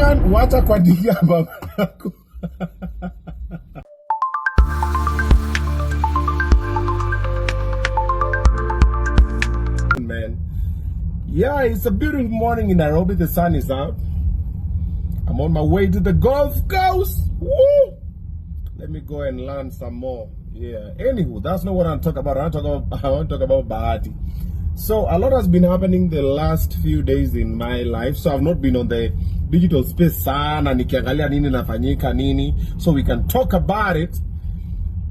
Morgan, wacha kuandikia baba yako. Man. Yeah, it's a beautiful morning in Nairobi. The sun is out. I'm on my way to the Gulf Coast. Woo! Let me go and learn some more. Yeah. Anywho, that's not what I'm talking about. I want to talk about Bahati. So a lot has been happening the last few days in my life. So I've not been on the digital space sana nikiangalia nini nafanyika nini. So we can talk about it.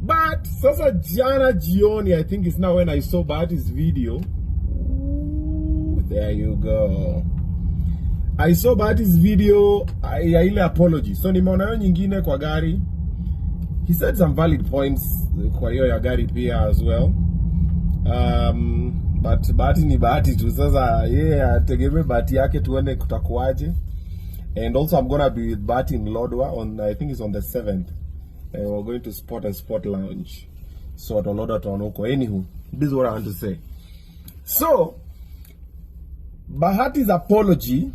But sasa jana jioni, I think it's now when I saw Bahati's video. Ooh, there you go. I saw Bahati's video ya ile apology. So nimeona hiyo nyingine kwa gari. He said some valid points kwa hiyo ya gari pia as well. But Bahati ni Bahati tu. Sasa ategemee bahati yake tuone kutakuaje. And also I'm gonna be with Bahati in Lodwar on, I think it's on the 7th. And we're going to Sport and Sport Lounge. So at Lodwar Tonoko. Anywho, this is what I want to say. So Bahati's apology,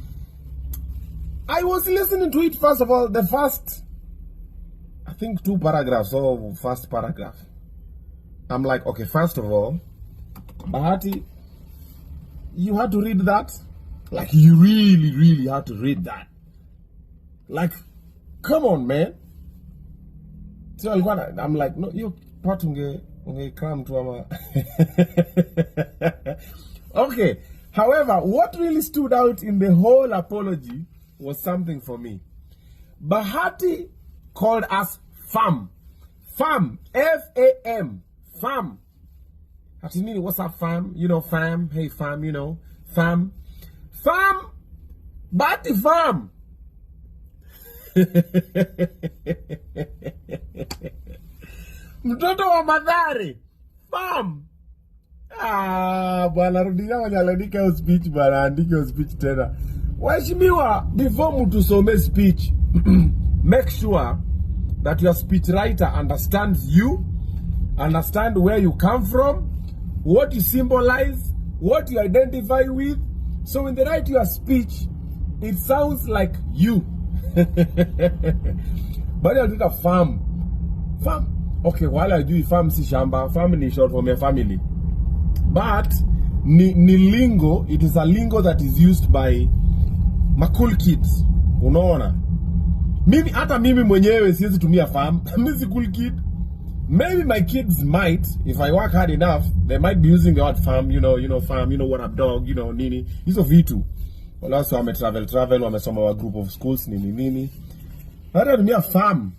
I was listening to it. First of all, the first, I think 2 paragraphs or first paragraph. I'm like, okay, first of all, Bahati, you had to read that? Like, you really had to read that. Like, come on, man. So I'm like, no, you part unge come to ama. Okay. However, what really stood out in the whole apology was something for me. Bahati called us fam. Fam. F-A-M. Fam. Hatinini, what's up, fam? You know, fam. Hey, fam, you know. Fam. Fam. Bahati fam. Mtoto wa Mathare. Fam. Bwana rudia wanyalandika hiyo speech bwana, andika hiyo speech tena. Waheshimiwa, before mtusome speech, make sure that your speech writer understands you, understand where you come from, what you symbolize, what you identify with. So when they write your speech, it sounds like you. But I'll take a farm. Farm. Okay, while I do farm si shamba, family short for my family. But ni lingo, it is a lingo that is used by cool kids. Unaona? Mimi hata mimi mwenyewe siwezi tumia farm. Mimi si cool kid. Maybe my kids might, if I work hard enough, they might be using the word farm, you know farm, you know what up dog, you know nini. Hizo vitu. Wala so wame travel, wamesoma wa group of schools nini. Hata tumia farm.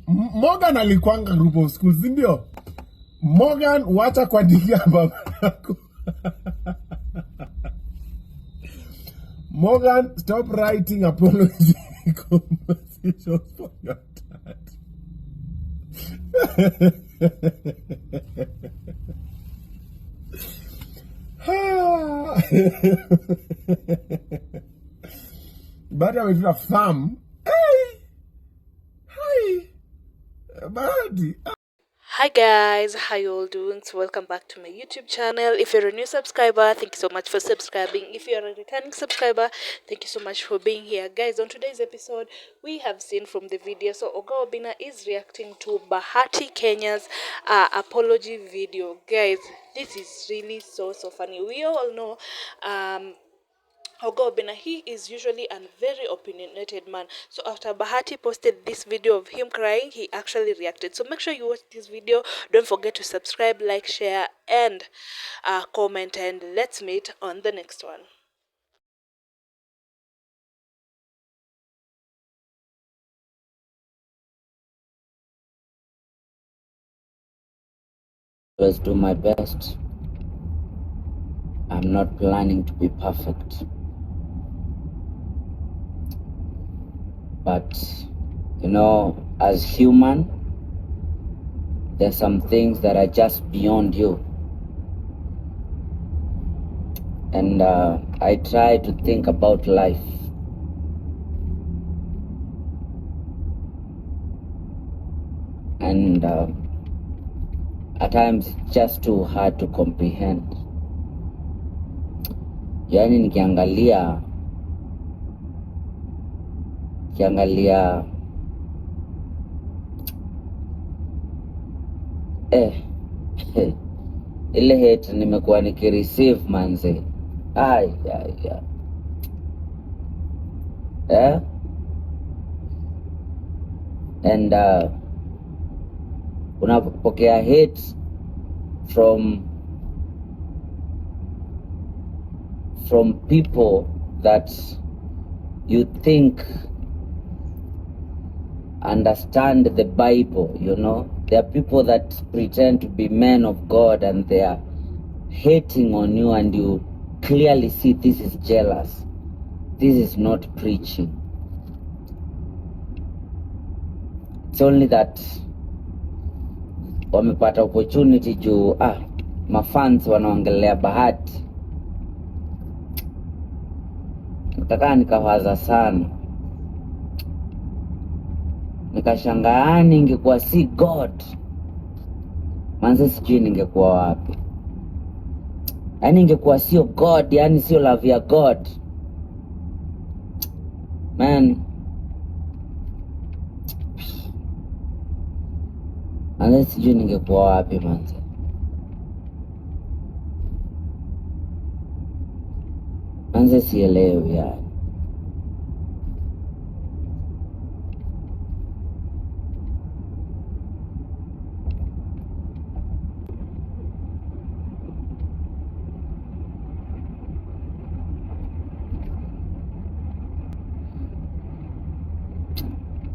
Morgan alikuanga group of schools, ndio? Morgan, wacha kuandikia baba yako. Morgan, stop writing apology conversations for your dad. But I'm a farm. Hey, Bahati. Hi guys, how you all doing? So welcome back to my YouTube channel. If you're a new subscriber, thank you so much for subscribing. If you're a returning subscriber, thank you so much for being here. Guys, on today's episode, we have seen from the video, so Oga Obinna is reacting to Bahati Kenya's apology video. Guys, this is really so funny. We all know Oga Obinna, he is usually a very opinionated man. So after Bahati posted this video of him crying, he actually reacted. So make sure you watch this video. Don't forget to subscribe, like, share, and comment. And let's meet on the next one. Always do my best. I'm not planning to be perfect. But, you know, as human, there's some things that are just beyond you. And I try to think about life. And at times it's just too hard to comprehend. Yani nikiangalia ile hate nimekuwa nikireceive manze. Ai. And unapokea hate from people that you think understand the Bible, you know. There are people that pretend to be men of God and they are hating on you, and you clearly see this is jealous. This is not preaching. It's only that wamepata opportunity juu mafans wanaongelea Bahati. Nikakaa nikawaza sana, nikashangaa ingekuwa si God manze, sijui ningekuwa wapi. Yani ingekuwa sio God, yani sio love ya God man, manze sijui ningekuwa wapi manze. Manze sielewi yani.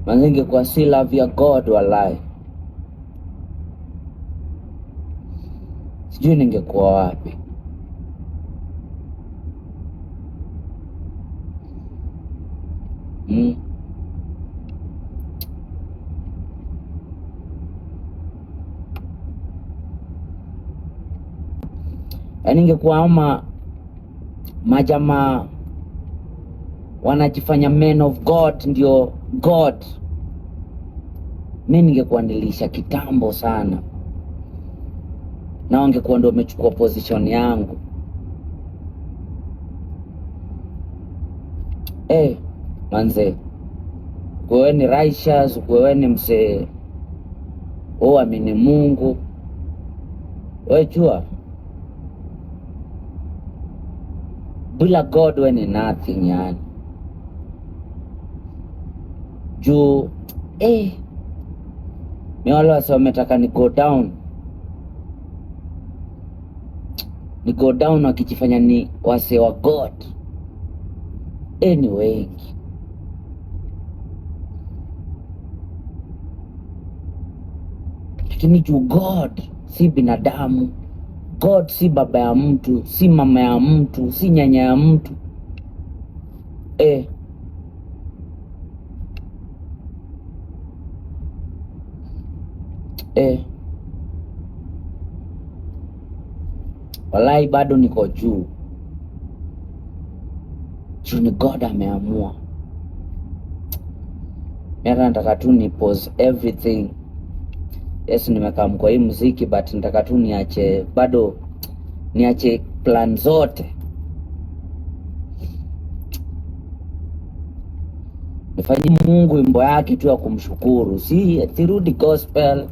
Manze ingekuwa si love ya God walai, sijui ningekuwa wapi. Yani ingekuwa ama majamaa wanajifanya men of God ndio God, mimi ningekuwa nilisha kitambo sana, na wangekuwa ndio wamechukua position yangu. Manze, wewe ni righteous, wewe ni mse amini Mungu, wewe jua bila God wewe ni nothing yani. Juu mi wale wase wametaka ni go down wakijifanya ni wase wa God ni wengi. Lakini juu God si binadamu, God si baba ya mtu, si mama ya mtu, si nyanya ya mtu. Walai bado niko juu ni God ameamua. Mimi nataka tu ni pause everything. Yes, nimekaa kwa hii muziki, but nataka tu niache plan zote, nifanye Mungu wimbo yake tu ya kumshukuru. Sirudi gospel.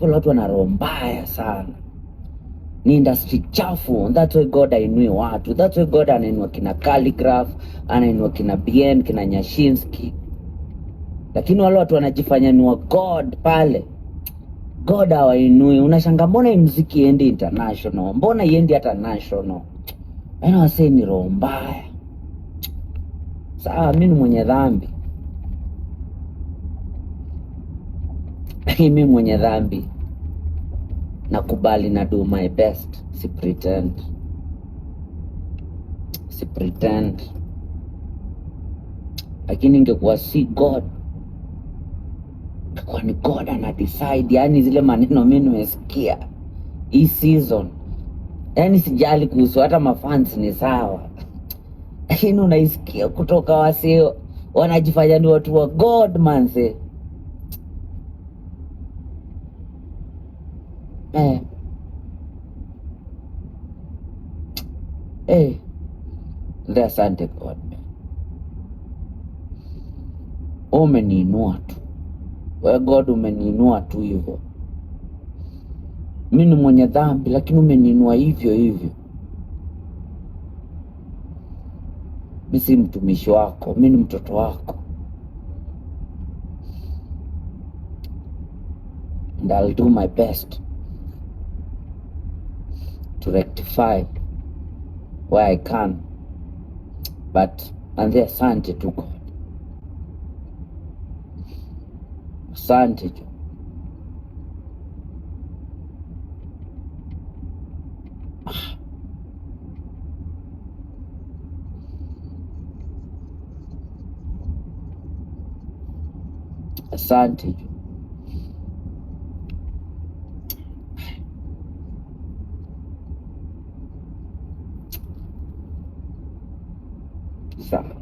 Watu wana roho mbaya sana, ni industry chafu. That's why God ainui watu. That's why God anainua kina Calligraph, anainua kina Bien, kina Nyashinski. Lakini wale watu wanajifanya ni wa God pale, God hawainui. Unashanga mbona hii muziki iendi international, mbona iendi hata national? Yaani wase ni roho mbaya. Sawa, mimi ni mwenye dhambi. Mimi mwenye dhambi, nakubali na do my best, si pretend. Lakini ingekuwa si God, kwa ni God ana decide. Yani zile maneno mimi nimesikia hii season, yani sijali kuhusu hata mafans ni sawa, lakini unaisikia kutoka wasio wanajifanya ni watu wa God manze. Ndio, asante God man. Umeniinua tu. Wewe God umeniinua tu hivyo. Mimi ni mwenye dhambi lakini umeniinua hivyo hivyo. Mimi si mtumishi wako, mimi ni mtoto wako. And I'll do my best to rectify where I can. But ndio, asante tu God. Asante tu. Asante tu. Sawa.